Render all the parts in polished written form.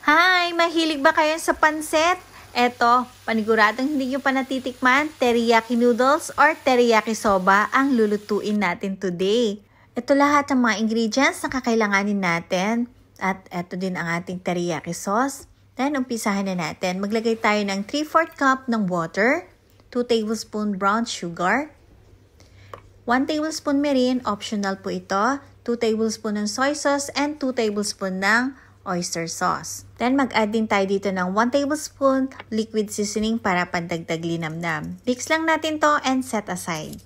Hi! Mahilig ba kayo sa pansit? Eto, paniguradong hindi nyo pa natitikman, teriyaki noodles or teriyaki soba ang lulutuin natin today. Ito lahat ng mga ingredients na kakailanganin natin. At eto din ang ating teriyaki sauce. Then, umpisahan na natin. Maglagay tayo ng 3/4 cup ng water, 2 tablespoon brown sugar, 1 tablespoon mirin, optional po ito, 2 tablespoon ng soy sauce, and 2 tablespoon ng oyster sauce. Then, mag-add din tayo dito ng 1 tablespoon liquid seasoning para pandagdag linamnam. Mix lang natin to and set aside.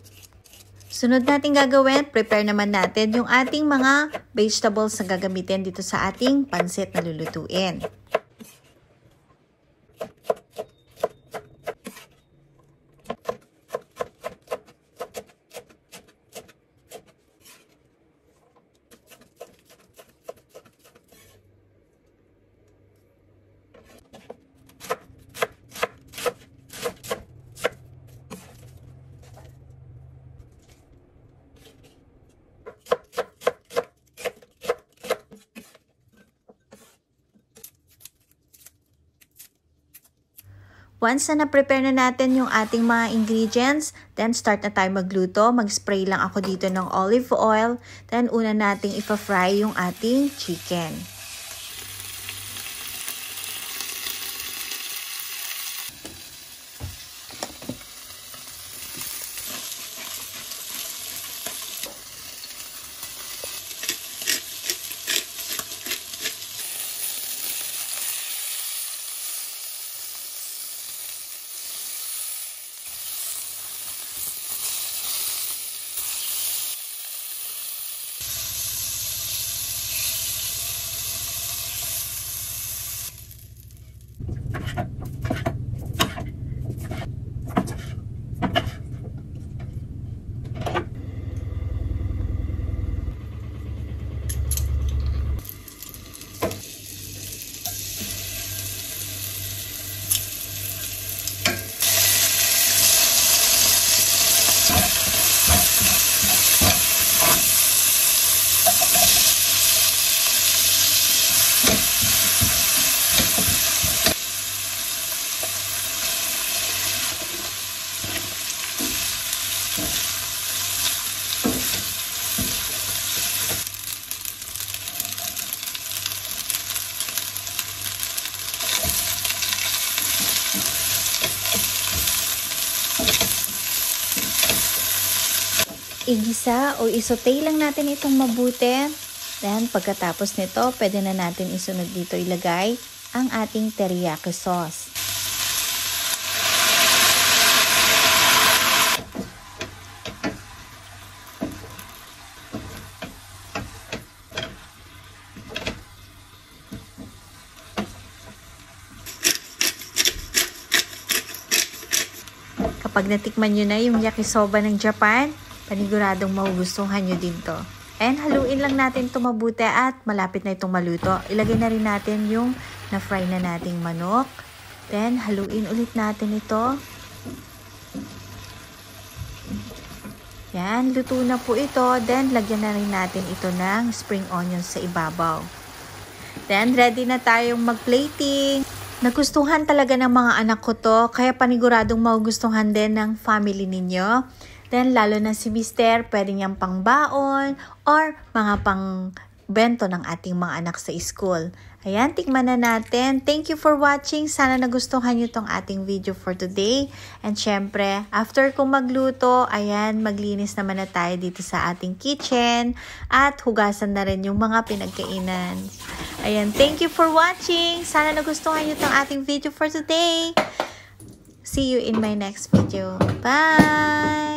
Sunod natin gagawin, prepare naman natin yung ating mga vegetables na gagamitin dito sa ating pansit na lulutuin. Once na na-prepare na natin yung ating mga ingredients, then start na tayo magluto. Mag-spray lang ako dito ng olive oil. Then una nating ipa-fry yung ating chicken. Igisa o isote lang natin itong mabuti. Then, pagkatapos nito, pwede na natin isunod dito ilagay ang ating teriyaki sauce. Kapag natikman nyo na yung yakisoba ng Japan, paniguradong magugustuhan nyo din to. And haluin lang natin ito mabuti at malapit na itong maluto. Ilagay na rin natin yung na-fry na nating manok. Then haluin ulit natin ito. Yan, luto na po ito. Then lagyan na rin natin ito ng spring onions sa ibabaw. Then ready na tayong mag-plating. Nagustuhan talaga ng mga anak ko to, kaya paniguradong magugustuhan din ng family ninyo. Then, lalo na si Mister, pwede niyang pangbaon or mga pangbento ng ating mga anak sa school. Ayan, tikman na natin. Thank you for watching. Sana nagustuhan niyo tong ating video for today. And syempre, after kong magluto, ayan, maglinis naman na tayo dito sa ating kitchen. At hugasan na rin yung mga pinagkainan. Ayan, thank you for watching. Sana nagustuhan niyo tong ating video for today. See you in my next video. Bye!